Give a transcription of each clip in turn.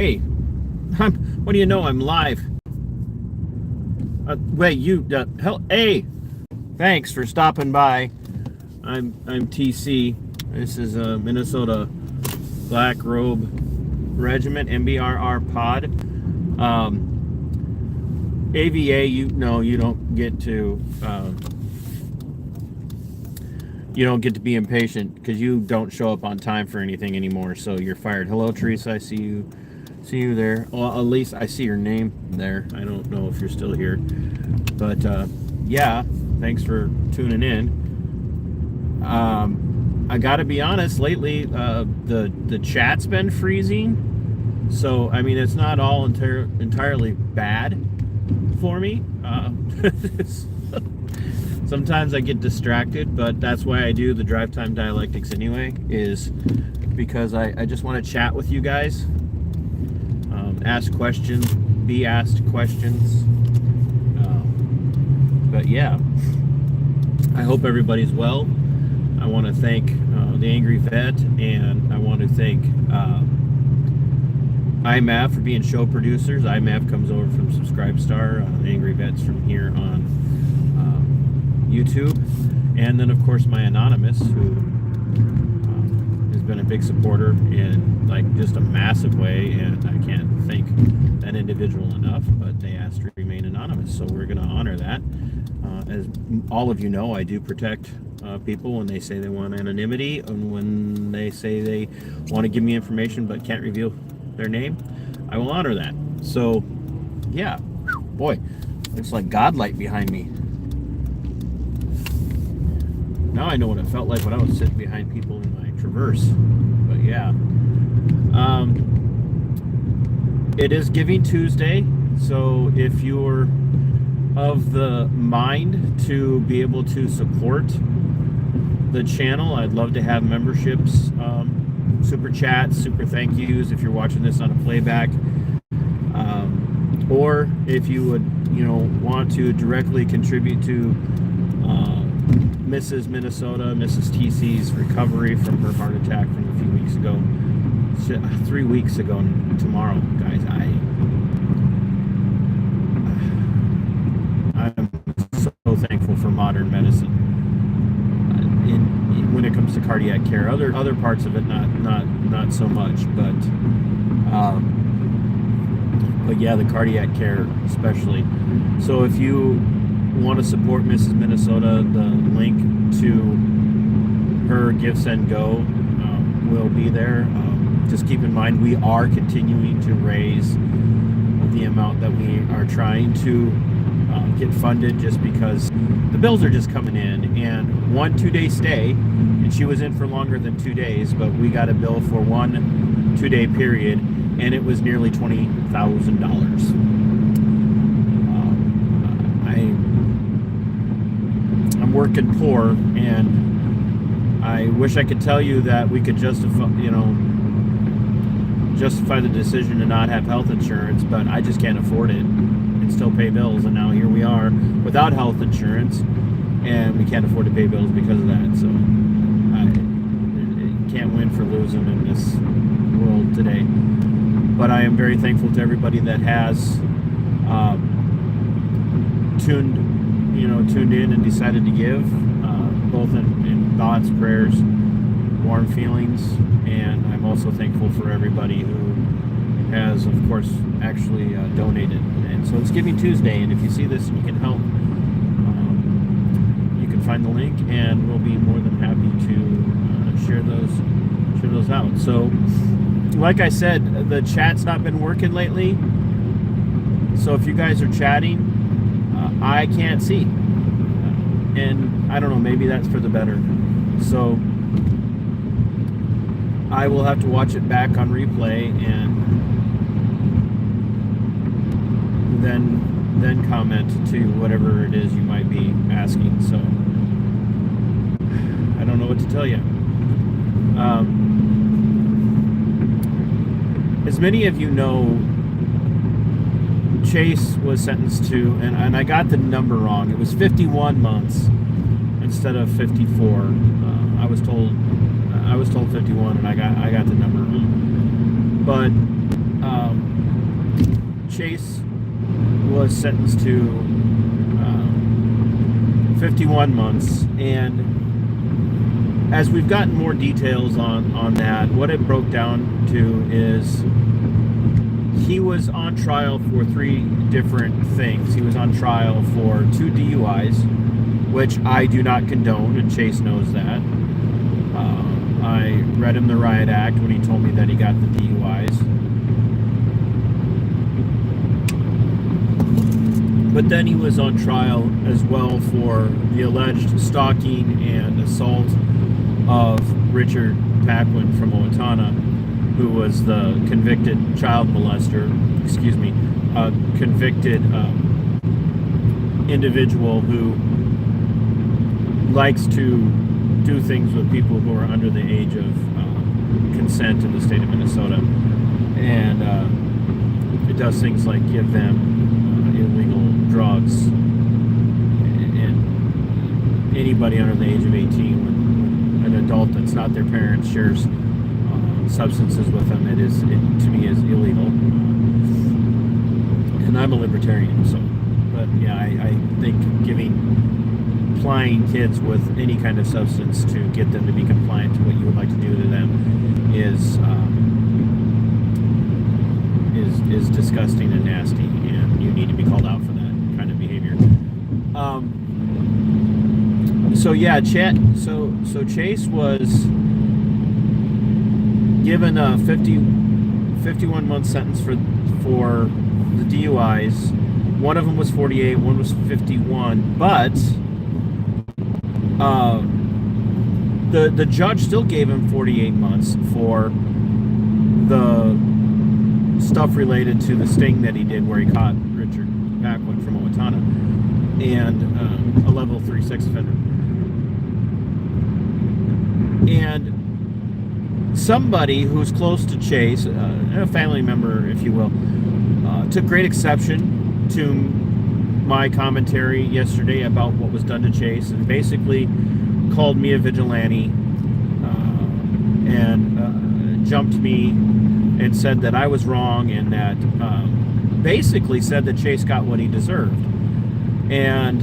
Hey, what do you know? I'm live. Wait, hell, hey, thanks for stopping by. I'm TC. This is Minnesota Black Robe Regiment MBRR Pod. AVA, you don't get to be impatient because you don't show up on time for anything anymore. So you're fired. Hello, Teresa. I see you. See you there. Well, at least I see your name there. I don't know if you're still here, but yeah, thanks for tuning in. I gotta be honest. Lately, the chat's been freezing, so I mean it's not all entirely bad for me. Sometimes I get distracted, but that's why I do the drive time dialectics anyway. Is because I just want to chat with you guys. Ask questions, be asked questions. But yeah, I hope everybody's well. I want to thank the Angry Vet, and I want to thank IMAV for being show producers. IMAV comes over from Subscribestar. Angry Vet's from here on YouTube. And then, of course, my Anonymous, who has been a big supporter in like just a massive way, and I can't thank that individual enough, but they asked to remain anonymous, so we're going to honor that. As all of you know, I do protect people when they say they want anonymity, and when they say they want to give me information but can't reveal their name, I will honor that. So yeah, boy, looks like godlight behind me. Now I know what it felt like when I was sitting behind people in my Traverse. But yeah, it is Giving Tuesday, so if you're of the mind to be able to support the channel, I'd love to have memberships, super chats, super thank yous if you're watching this on a playback, or if you would want to directly contribute to Mrs. TC's recovery from her heart attack from a few weeks ago. 3 weeks ago tomorrow, guys. I'm so thankful for modern medicine when it comes to cardiac care. Other parts of it, not so much, but yeah, the cardiac care especially. So if you want to support Mrs. Minnesota, the link to her Give Send Go will be there. Just keep in mind, we are continuing to raise the amount that we are trying to get funded, just because the bills are just coming in. And 1 2-day stay, and she was in for longer than 2 days, but we got a bill for 1 2-day period, and it was nearly $20,000. I'm working poor, and I wish I could tell you that we could justify the decision to not have health insurance, but I just can't afford it and still pay bills. And now here we are without health insurance, and we can't afford to pay bills because of that. So I can't win for losing in this world today. But I am very thankful to everybody that has tuned in and decided to give, both in thoughts, prayers, warm feelings, and I'm also thankful for everybody who has, of course, actually donated. And so it's Giving Tuesday, and if you see this and you can help, you can find the link, and we'll be more than happy to share those out. So, like I said, the chat's not been working lately, so if you guys are chatting, I can't see, and I don't know, maybe that's for the better. So I will have to watch it back on replay, and then comment to whatever it is you might be asking. So I don't know what to tell you. As many of you know, Chase was sentenced to, and I got the number wrong. It was 51 months instead of 54. I was told 51, and I got the number wrong. But Chase was sentenced to 51 months, and as we've gotten more details on that, what it broke down to is he was on trial for 3 different things. He was on trial for 2 DUIs, which I do not condone, and Chase knows that. I read him the riot act when he told me that he got the DUIs. But then he was on trial as well for the alleged stalking and assault of Richard Paquin from Owatonna, who was the convicted child molester, convicted individual who likes to do things with people who are under the age of consent in the state of Minnesota. And it does things like give them illegal drugs, and anybody under the age of 18, when an adult that's not their parents shares substances with them, it to me is illegal. And I'm a libertarian, so, but yeah, I think applying kids with any kind of substance to get them to be compliant to what you would like to do to them is disgusting and nasty, and you need to be called out for that kind of behavior. So yeah, so Chase was given a 51-month sentence for the DUIs. One of them was 48, one was 51, but the judge still gave him 48 months for the stuff related to the sting that he did where he caught Richard Paquin from Owatonna, and a level 3 sex offender. And somebody who's close to Chase, a family member, if you will, took great exception to my commentary yesterday about what was done to Chase, and basically called me a vigilante, and jumped me and said that I was wrong, and that basically said that Chase got what he deserved. And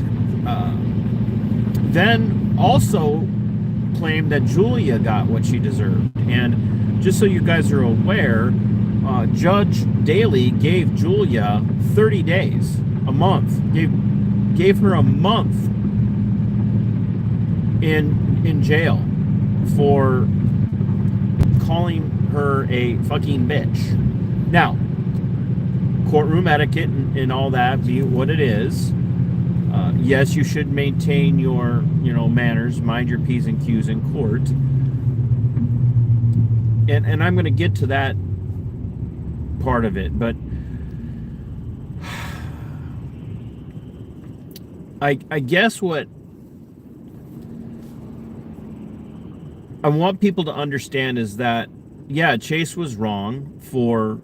then also claimed that Julia got what she deserved. And just so you guys are aware, Judge Daly gave Julia 30 days, a month, gave her a month in jail for calling her a fucking bitch. Now, courtroom etiquette and all that, be what it is. Yes, you should maintain your, manners, mind your P's and Q's in court. And I'm going to get to that part of it, but I guess what I want people to understand is that, yeah, Chase was wrong for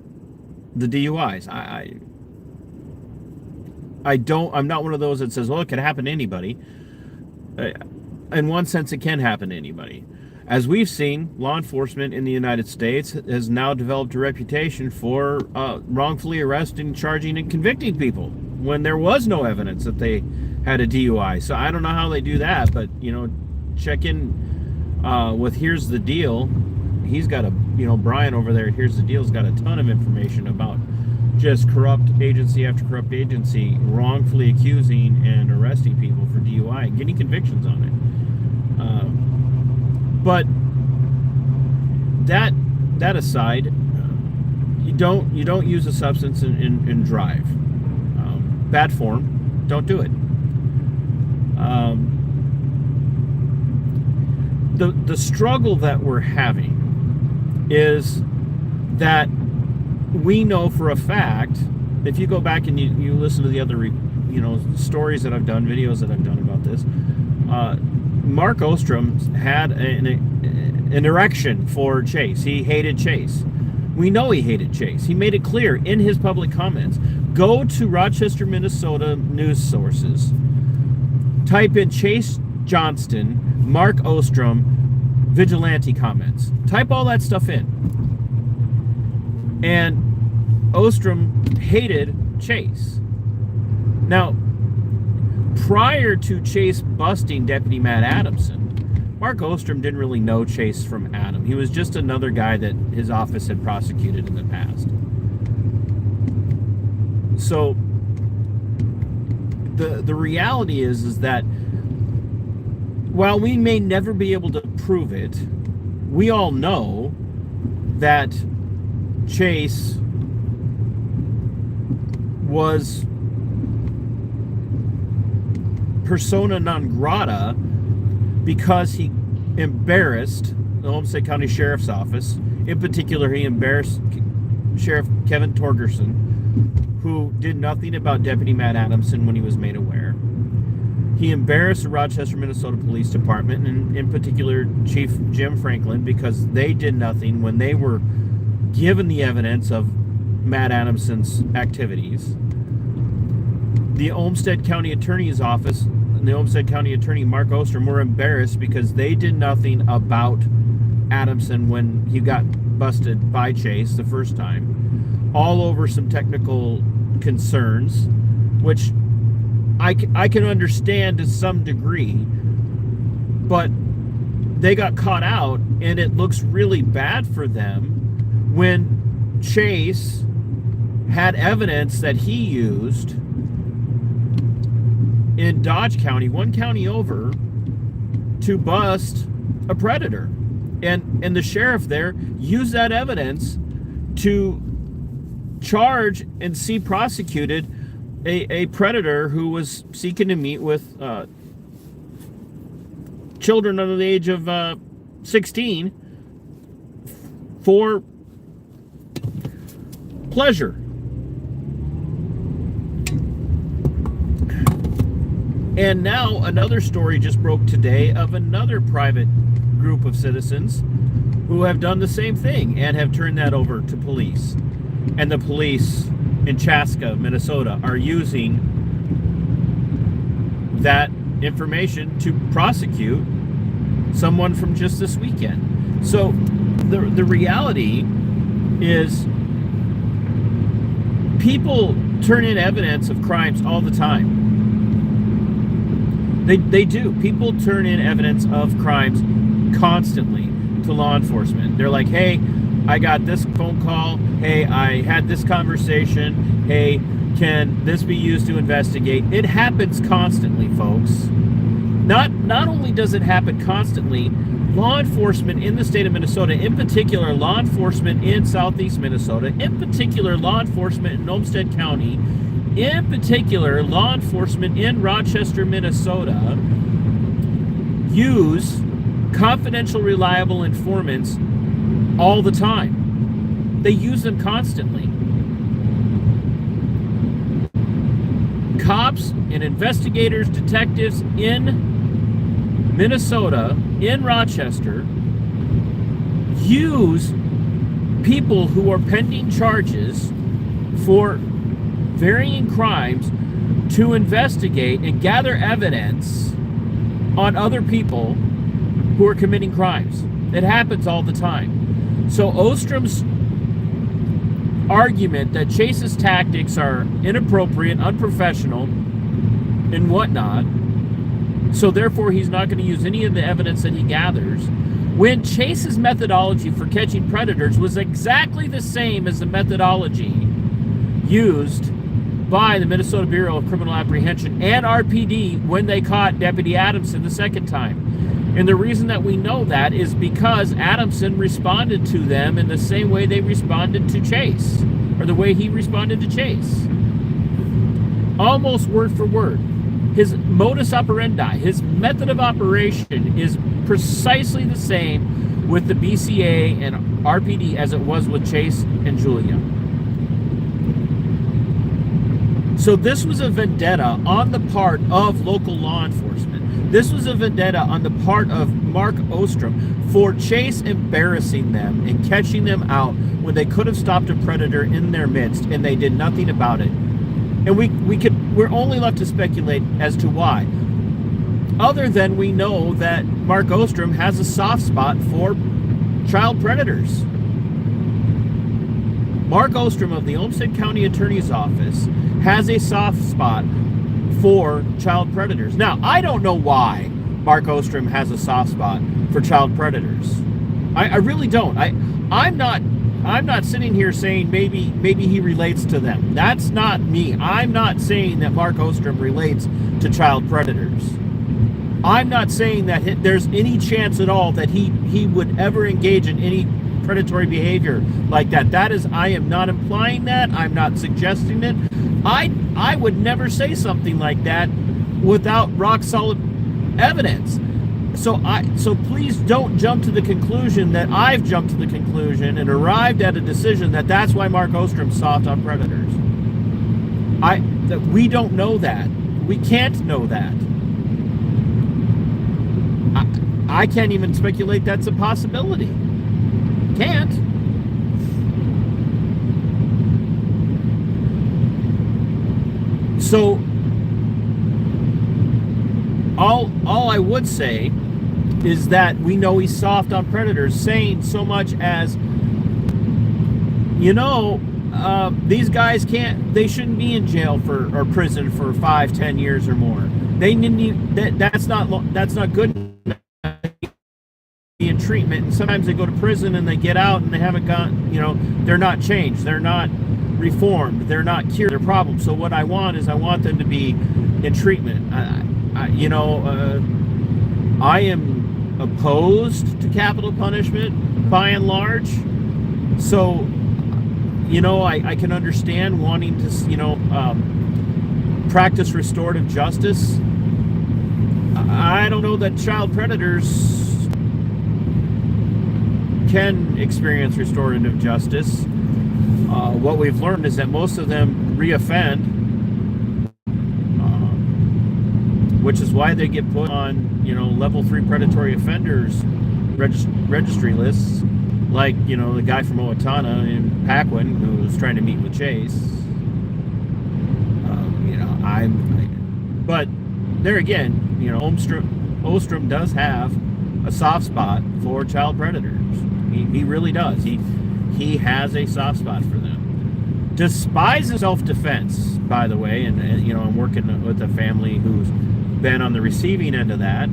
the DUIs. I'm not one of those that says, well, it can happen to anybody. In one sense, it can happen to anybody. As we've seen, law enforcement in the United States has now developed a reputation for wrongfully arresting, charging, and convicting people when there was no evidence that they had a DUI. So I don't know how they do that, but, check in with Here's the Deal. He's got Brian over there at Here's the Deal's got a ton of information about just corrupt agency after corrupt agency wrongfully accusing and arresting people for DUI and getting convictions on it. But that aside, you don't use a substance and drive. Bad form, don't do it. The struggle that we're having is that we know for a fact, if you go back and you listen to the other stories that I've done, videos that I've done about this, Mark Ostrom had an erection for Chase. He hated Chase. We know he hated Chase. He made it clear in his public comments. Go to Rochester, Minnesota news sources. Type in Chase Johnston, Mark Ostrom, vigilante comments. Type all that stuff in. And Ostrom hated Chase. Now, prior to Chase busting Deputy Matt Adamson, Mark Ostrom didn't really know Chase from Adam. He was just another guy that his office had prosecuted in the past. So the reality is that while we may never be able to prove it, we all know that Chase was persona non grata because he embarrassed the Olmsted County Sheriff's Office. In particular, he embarrassed Sheriff Kevin Torgerson, who did nothing about Deputy Matt Adamson when he was made aware. He embarrassed the Rochester, Minnesota Police Department, and in particular Chief Jim Franklin, because they did nothing when they were given the evidence of Matt Adamson's activities. The Olmsted County Attorney's Office and the Olmsted County Attorney Mark Ostrom were embarrassed because they did nothing about Adamson when he got busted by Chase the first time, all over some technical concerns, which I can understand to some degree, but they got caught out, and it looks really bad for them when Chase had evidence that he used in Dodge County, one county over, to bust a predator. And the sheriff there used that evidence to charge and see prosecuted a predator who was seeking to meet with children under the age of 16 for pleasure. And now another story just broke today of another private group of citizens who have done the same thing and have turned that over to police. And the police in Chaska, Minnesota, are using that information to prosecute someone from just this weekend. So the reality is people turn in evidence of crimes all the time. They do. People turn in evidence of crimes constantly to law enforcement. They're like, hey, I got this phone call. Hey, I had this conversation. Hey, can this be used to investigate? It happens constantly, folks. Not only does it happen constantly, law enforcement in the state of Minnesota, in particular law enforcement in southeast Minnesota, in particular law enforcement in Olmsted County, in particular law enforcement in Rochester, Minnesota, use confidential, reliable informants all the time. They use them constantly. Cops and investigators, detectives in Minnesota, in Rochester, use people who are pending charges for varying crimes to investigate and gather evidence on other people who are committing crimes. It happens all the time. So Ostrom's argument that Chase's tactics are inappropriate, unprofessional, and whatnot, so therefore he's not going to use any of the evidence that he gathers, when Chase's methodology for catching predators was exactly the same as the methodology used by the Minnesota Bureau of Criminal Apprehension and RPD when they caught Deputy Adamson the second time. And the reason that we know that is because Adamson responded to them in the same way they responded to Chase, or the way he responded to Chase. Almost word for word. His modus operandi, his method of operation is precisely the same with the BCA and RPD as it was with Chase and Julia. So this was a vendetta on the part of local law enforcement. This was a vendetta on the part of Mark Ostrom for Chase embarrassing them and catching them out when they could have stopped a predator in their midst, and they did nothing about it. And we're only left to speculate as to why. Other than we know that Mark Ostrom has a soft spot for child predators. Mark Ostrom of the Olmsted County Attorney's Office has a soft spot for child predators. Now, I don't know why Mark Ostrom has a soft spot for child predators. I really don't. I'm not sitting here saying maybe he relates to them. That's not me. I'm not saying that Mark Ostrom relates to child predators. I'm not saying that there's any chance at all that he would ever engage in any predatory behavior like that. I am not implying that. I'm not suggesting it. I would never say something like that without rock solid evidence. So please don't jump to the conclusion that I've jumped to the conclusion and arrived at a decision that that's why Mark Ostrom's soft on predators. We don't know that. We can't know that. I can't even speculate that's a possibility. Can't. So all I would say is that we know he's soft on predators, saying so much as, these guys they shouldn't be in jail or prison for 5-10 years or more. They need that's not good enough in treatment. And sometimes they go to prison and they get out and they haven't they're not changed, they're not reformed, they're not cured their problems. So what I want them to be in treatment. I am opposed to capital punishment by and large. So, I can understand wanting to, practice restorative justice. I don't know that child predators can experience restorative justice. What we've learned is that most of them reoffend, which is why they get put on, level 3 predatory offenders registry lists, like, the guy from Owatonna in Paquin who was trying to meet with Chase. But there again, Ostrom does have a soft spot for child predators. He really does. He has a soft spot for them. Despises self-defense, by the way, and I'm working with a family who's been on the receiving end of that.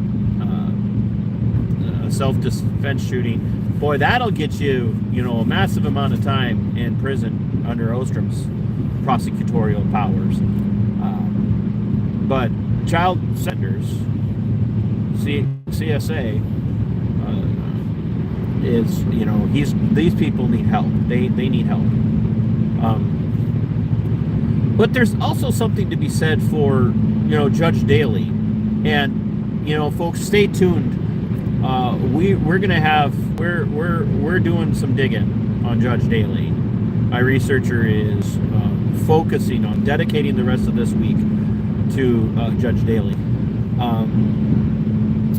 Self-defense shooting, boy, that'll get you, a massive amount of time in prison under Ostrom's prosecutorial powers. But child offenders, CSA, is, these people need help. They need help. But there's also something to be said for, Judge Daly. And, folks, stay tuned. We're doing some digging on Judge Daly. My researcher is focusing on dedicating the rest of this week to Judge Daly.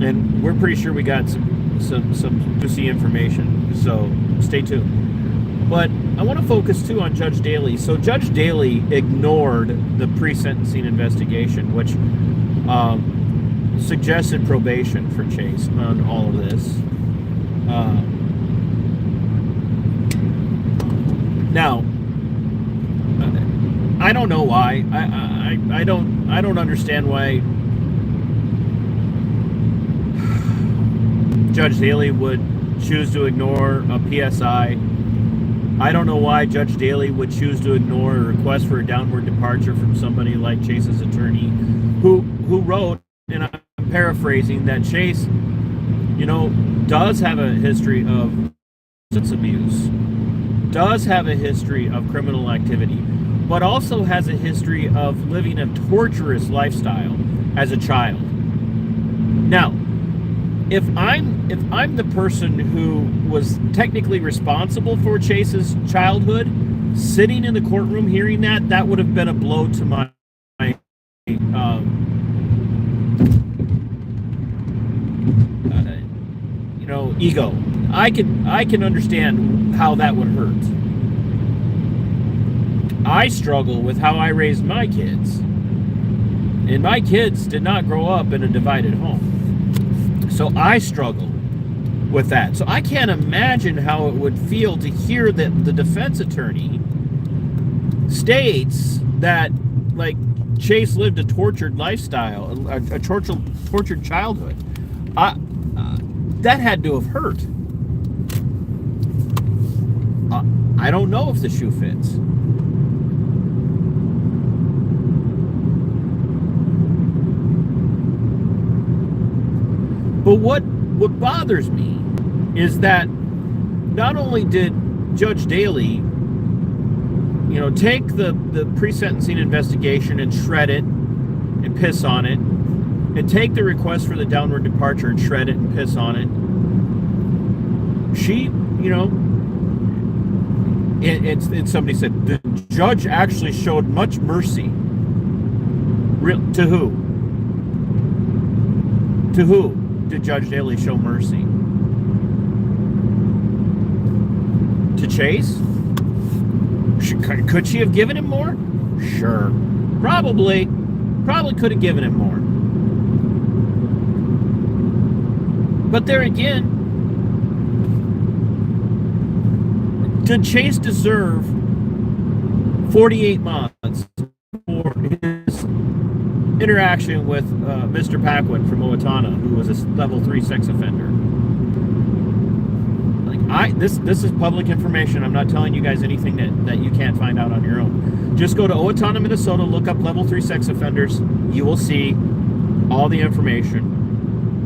And we're pretty sure we got some juicy information, so stay tuned. But I want to focus too on Judge Daly. So Judge Daly ignored the pre-sentencing investigation, which suggested probation for Chase on all of this. Now, I don't know why. I don't understand why Judge Daly would choose to ignore a PSI. I don't know why Judge Daly would choose to ignore a request for a downward departure from somebody like Chase's attorney, who wrote, and I'm paraphrasing, that Chase, does have a history of substance abuse, does have a history of criminal activity, but also has a history of living a torturous lifestyle as a child. Now, if I'm the person who was technically responsible for Chase's childhood, sitting in the courtroom hearing that would have been a blow to my ego. I can understand how that would hurt. I struggle with how I raised my kids, and my kids did not grow up in a divided home. So I struggle with that. So I can't imagine how it would feel to hear that the defense attorney states that, like, Chase lived a tortured lifestyle, a tortured childhood. That had to have hurt. I don't know if the shoe fits. But what bothers me is that not only did Judge Daly, take the pre-sentencing investigation and shred it and piss on it, and take the request for the downward departure and shred it and piss on it. She, and somebody said the judge actually showed much mercy. To who? To who did Judge Daly show mercy? To Chase? Could she have given him more? Sure. Probably could have given him more. But there again, did Chase deserve 48 months for his interaction with Mr. Paquin from Owatonna, who was a level 3 sex offender? This is public information. I'm not telling you guys anything that you can't find out on your own. Just go to Owatonna, Minnesota, look up level 3 sex offenders. You will see all the information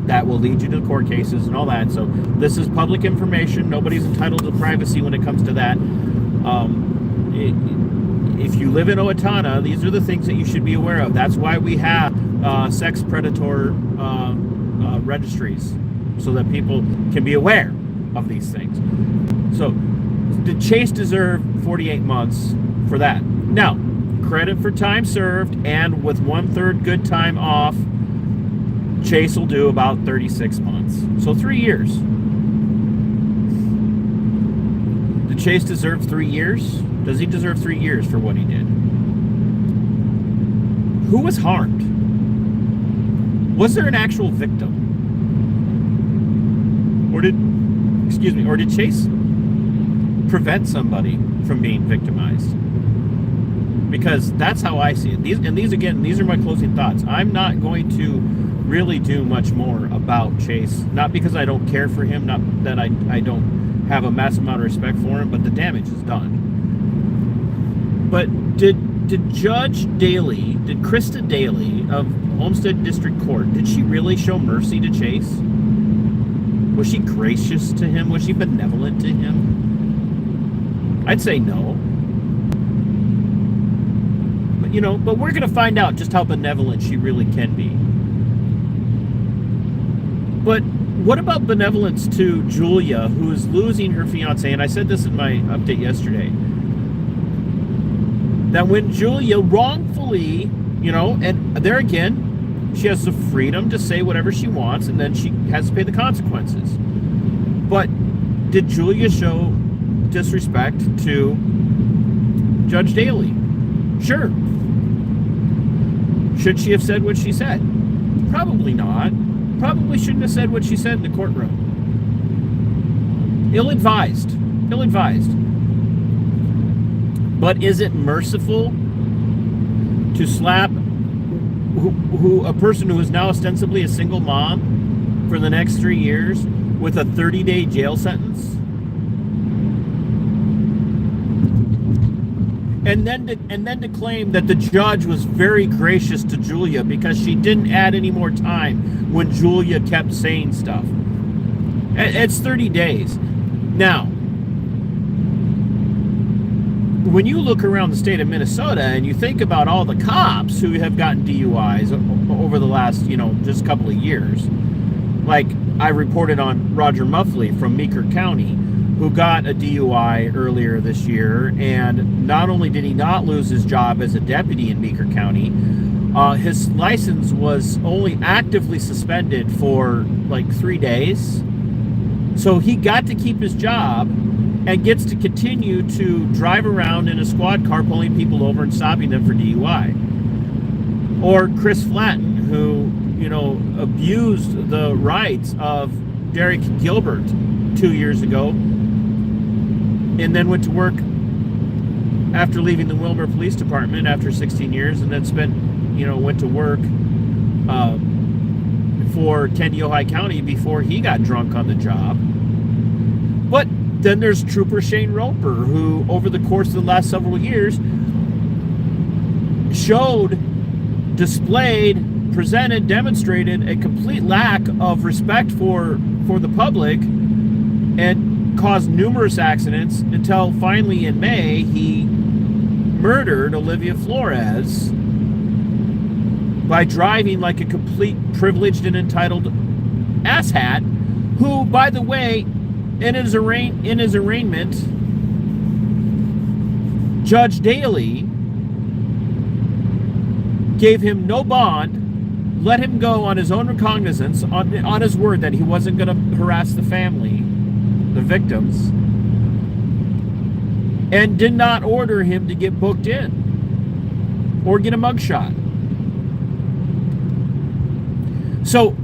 that will lead you to court cases and all that. So this is public information. Nobody's entitled to privacy when it comes to that. If you live in Owatonna, these are the things that you should be aware of. That's why we have sex predator registries, so that people can be aware of these things. So did Chase deserve 48 months for that? Now, credit for time served, and with 1/3 good time off, Chase will do about 36 months. So 3 years. Did Chase deserve 3 years? Does he deserve 3 years for what he did? Who was harmed? Was there an actual victim? Or did Chase prevent somebody from being victimized? Because that's how I see it. These are my closing thoughts. I'm not going to really do much more about Chase. Not because I don't care for him, not that I don't have a massive amount of respect for him, but the damage is done. But did Judge Daly, did Krista Daly of Olmsted District Court, did she really show mercy to Chase? Was she gracious to him? Was she benevolent to him? I'd say no. But we're going to find out just how benevolent she really can be. But what about benevolence to Julia, who is losing her fiance? And I said this in my update yesterday, that when Julia wrongfully, and there again, she has the freedom to say whatever she wants, and then she has to pay the consequences. But did Julia show disrespect to Judge Daly? Sure. Should she have said what she said? Probably not. Probably shouldn't have said what she said in the courtroom. Ill-advised. But is it merciful to slap a person who is now ostensibly a single mom for the next 3 years with a 30-day jail sentence? And then to claim that the judge was very gracious to Julia because she didn't add any more time when Julia kept saying stuff. It's 30 days. Now, when you look around the state of Minnesota and you think about all the cops who have gotten DUIs over the last, just a couple of years, like I reported on Roger Muffley from Meeker County, who got a DUI earlier this year, and not only did he not lose his job as a deputy in Meeker County, his license was only actively suspended for like 3 days. So he got to keep his job and gets to continue to drive around in a squad car pulling people over and stopping them for DUI. Or Chris Flatton, who, abused the rights of Derek Gilbert 2 years ago, and then went to work after leaving the Wilmer Police Department after 16 years, and then went to work for Kenny, Ojai County before he got drunk on the job. But then there's Trooper Shane Roper, who over the course of the last several years displayed, presented, demonstrated a complete lack of respect for the public and caused numerous accidents until finally in May he murdered Olivia Flores by driving like a complete privileged and entitled asshat, who, by the way, in his arraignment, Judge Daly gave him no bond, let him go on his own recognizance, on his word that he wasn't going to harass the family, the victims, and did not order him to get booked in or get a mugshot. So,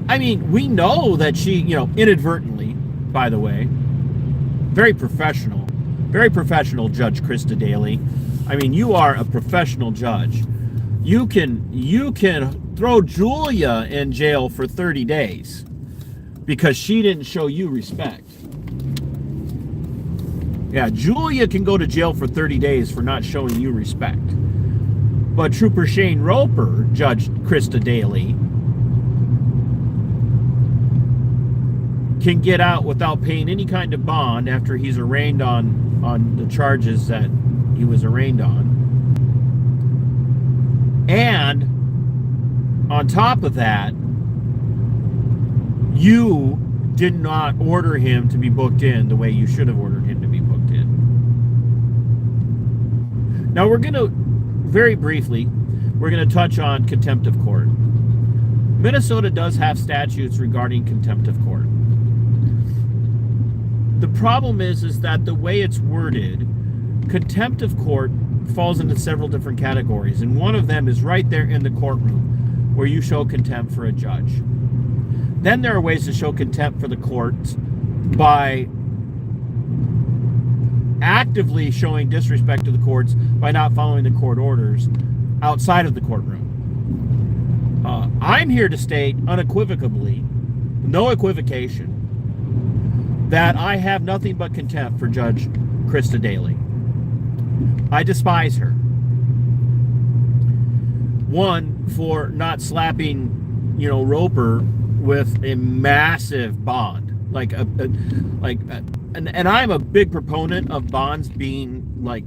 I mean, we know that she, inadvertently, by the way, very professional Judge Krista Daly. I mean, you are a professional judge. You can throw Julia in jail for 30 days because she didn't show you respect. Yeah, Julia can go to jail for 30 days for not showing you respect. But Trooper Shane Roper, Judge Krista Daly, can get out without paying any kind of bond after he's arraigned on the charges that he was arraigned on. And on top of that, you did not order him to be booked in the way you should have ordered him to be booked in. Now we're going to, very briefly, we're going to touch on contempt of court. Minnesota does have statutes regarding contempt of court. The problem is that the way it's worded, contempt of court falls into several different categories, and one of them is right there in the courtroom where you show contempt for a judge. Then there are ways to show contempt for the courts by actively showing disrespect to the courts by not following the court orders outside of the courtroom. I'm here to state unequivocally, no equivocation, that I have nothing but contempt for Judge Krista Daly. I despise her. One, for not slapping, Roper with a massive bond, and I'm a big proponent of bonds being like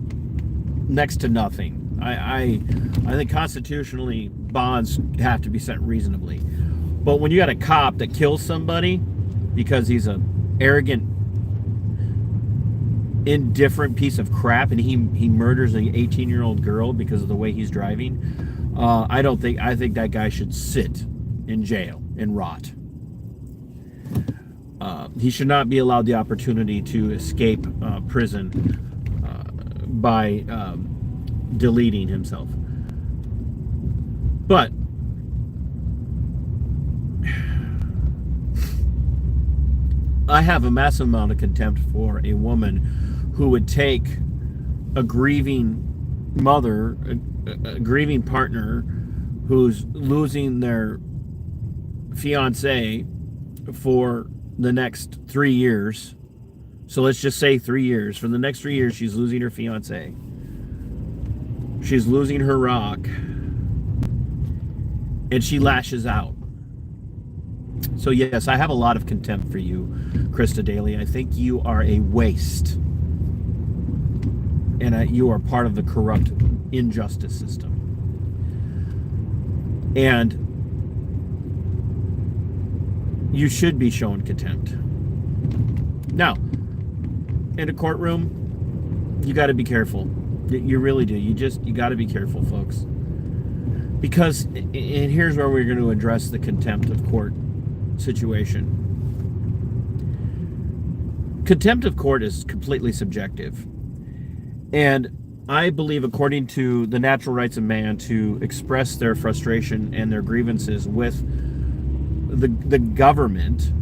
next to nothing. I think constitutionally bonds have to be set reasonably, but when you got a cop that kills somebody because he's a arrogant, indifferent piece of crap, and he murders an 18-year-old girl because of the way he's driving, I think that guy should sit in jail and rot. He should not be allowed the opportunity to escape prison by deleting himself. But I have a massive amount of contempt for a woman who would take a grieving mother, a grieving partner who's losing their fiance for the next 3 years. So let's just say 3 years. For the next 3 years, she's losing her fiance. She's losing her rock. And she lashes out. So yes, I have a lot of contempt for you, Krista Daly. I think you are a waste. And you are part of the corrupt injustice system. And you should be shown contempt. Now, in a courtroom, you got to be careful. You really do. You got to be careful, folks. Because, and here's where we're going to address the contempt of court situation. Contempt of court is completely subjective. And I believe, according to the natural rights of man, to express their frustration and their grievances with the government,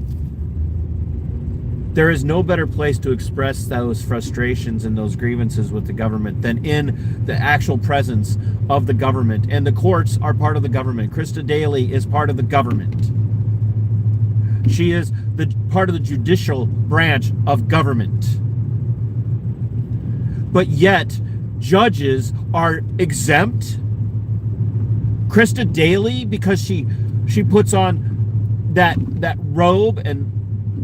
There is no better place to express those frustrations and those grievances with the government than in the actual presence of the government. And the courts are part of the government. Krista Daly is part of the government. She is the part of the judicial branch of government. But yet, judges are exempt. Krista Daly, because she puts on that robe, and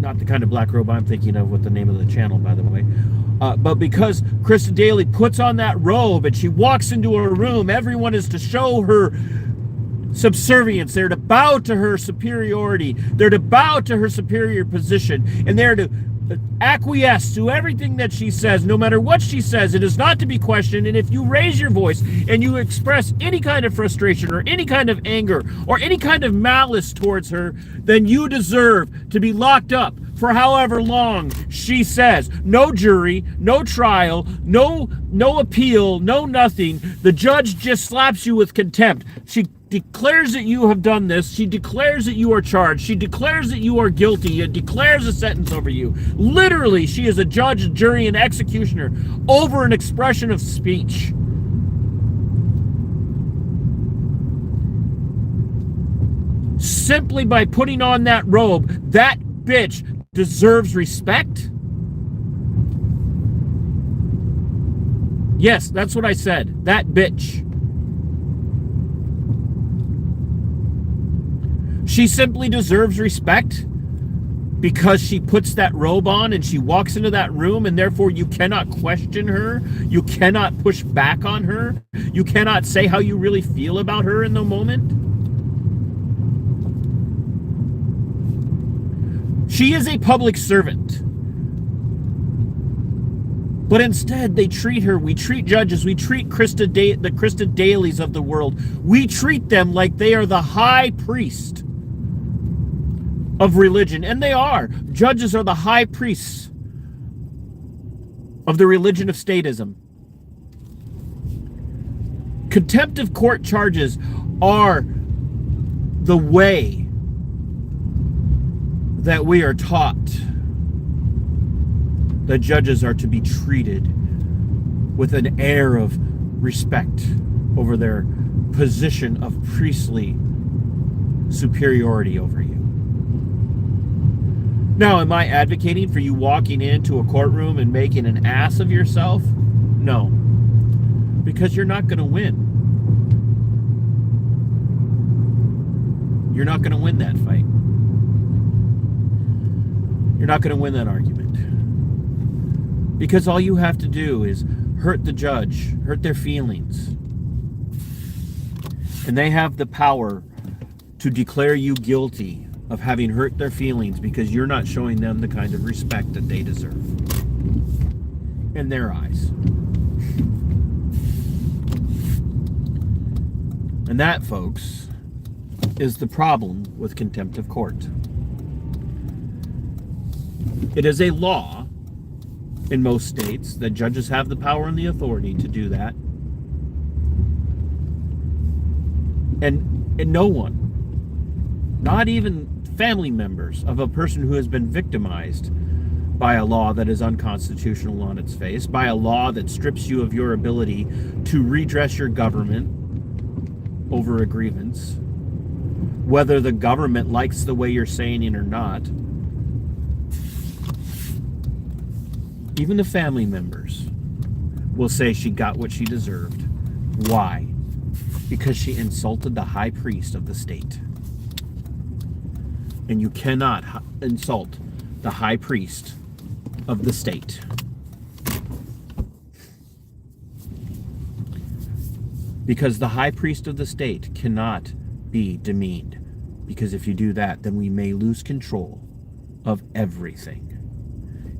not the kind of black robe I'm thinking of with the name of the channel, by the way. But because Krista Daly puts on that robe and she walks into a room, everyone is to show her subservience. They're to bow to her superiority. They're to bow to her superior position. And they're to acquiesce to everything that she says, no matter what she says. It is not to be questioned. And if you raise your voice and you express any kind of frustration or any kind of anger or any kind of malice towards her, then you deserve to be locked up for however long she says. No jury, no trial, no appeal, no nothing. The judge just slaps you with contempt. She declares that you have done this. She declares that you are charged. She declares that you are guilty and declares a sentence over you. Literally, she is a judge, jury, and executioner over an expression of speech. Simply by putting on that robe, that bitch deserves respect. Yes, that's what I said. That bitch. She simply deserves respect because she puts that robe on and she walks into that room, and therefore you cannot question her. You cannot push back on her. You cannot say how you really feel about her in the moment. She is a public servant. But instead, they treat her, we treat judges, we treat the Krista Dalys of the world, we treat them like they are the high priest of religion. And they are. Judges are the high priests of the religion of statism. Contempt of court charges are the way that we are taught that judges are to be treated with an air of respect over their position of priestly superiority over you. Now, am I advocating for you walking into a courtroom and making an ass of yourself? No, because you're not going to win. You're not going to win that fight. You're not going to win that argument. Because all you have to do is hurt the judge, hurt their feelings. And they have the power to declare you guilty of having hurt their feelings because you're not showing them the kind of respect that they deserve in their eyes. And that, folks, is the problem with contempt of court. It is a law in most states that judges have the power and the authority to do that. And no one, not even family members of a person who has been victimized by a law that is unconstitutional on its face, by a law that strips you of your ability to redress your government over a grievance, whether the government likes the way you're saying it or not. Even the family members will say she got what she deserved. Why? Because she insulted the high priest of the state. And you cannot insult the high priest of the state. Because the high priest of the state cannot be demeaned. Because if you do that, then we may lose control of everything.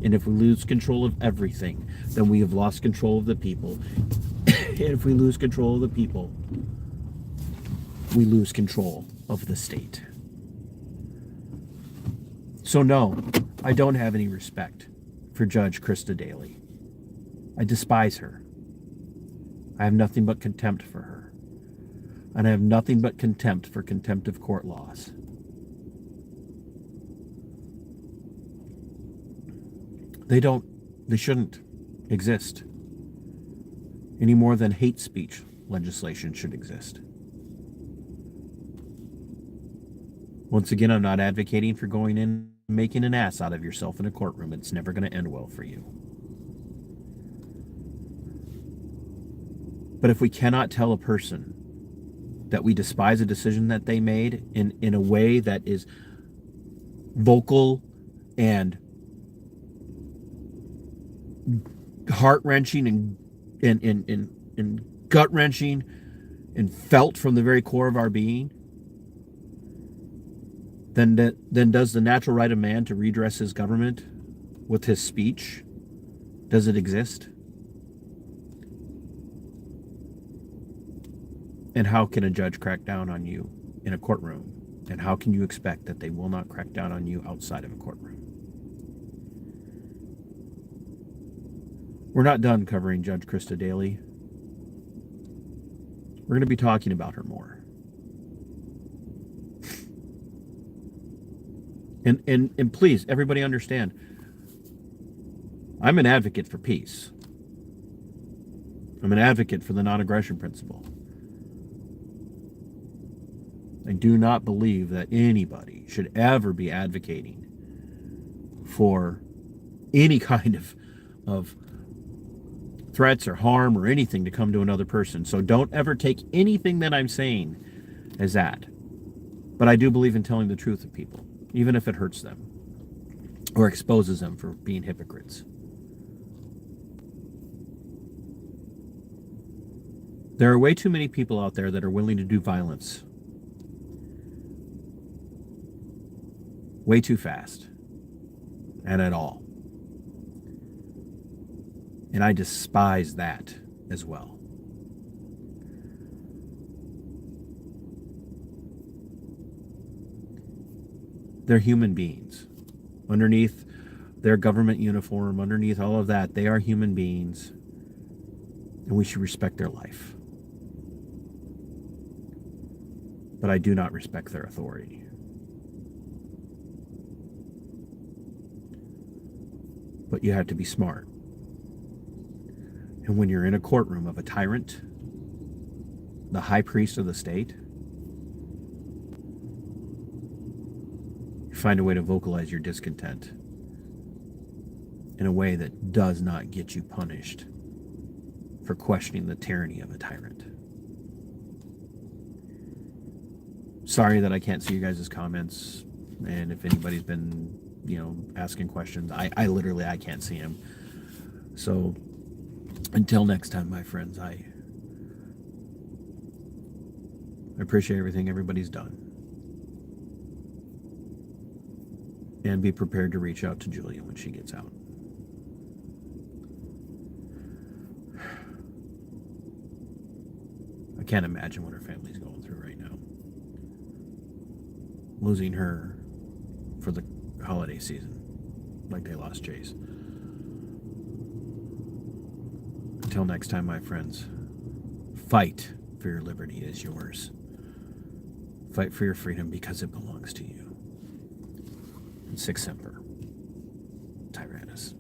And if we lose control of everything, then we have lost control of the people. And if we lose control of the people, we lose control of the state. So no, I don't have any respect for Judge Krista Daly. I despise her. I have nothing but contempt for her. And I have nothing but contempt for contempt of court laws. They shouldn't exist any more than hate speech legislation should exist. Once again, I'm not advocating for going in and making an ass out of yourself in a courtroom. It's never going to end well for you. But if we cannot tell a person that we despise a decision that they made in a way that is vocal and heart-wrenching and gut-wrenching and felt from the very core of our being, then does the natural right of man to redress his government with his speech, does it exist? And how can a judge crack down on you in a courtroom? And how can you expect that they will not crack down on you outside of a courtroom? We're not done covering Judge Krista Daly. We're going to be talking about her more. And please, everybody understand, I'm an advocate for peace. I'm an advocate for the non-aggression principle. I do not believe that anybody should ever be advocating for any kind of threats or harm or anything to come to another person. So don't ever take anything that I'm saying as that. But I do believe in telling the truth of people, even if it hurts them or exposes them for being hypocrites. There are way too many people out there that are willing to do violence way too fast and at all. And I despise that as well. They're human beings. Underneath their government uniform, underneath all of that, they are human beings, and we should respect their life. But I do not respect their authority. But you have to be smart. And when you're in a courtroom of a tyrant, the high priest of the state, you find a way to vocalize your discontent in a way that does not get you punished for questioning the tyranny of a tyrant. Sorry that I can't see you guys' comments, and if anybody's been, asking questions, I literally can't see them. So until next time, my friends, I appreciate everything everybody's done. And be prepared to reach out to Julia when she gets out. I can't imagine what her family's going through right now. Losing her for the holiday season, like they lost Chase. Until next time, my friends, fight for your liberty is yours. Fight for your freedom because it belongs to you. And Sic Semper, Tyrannus.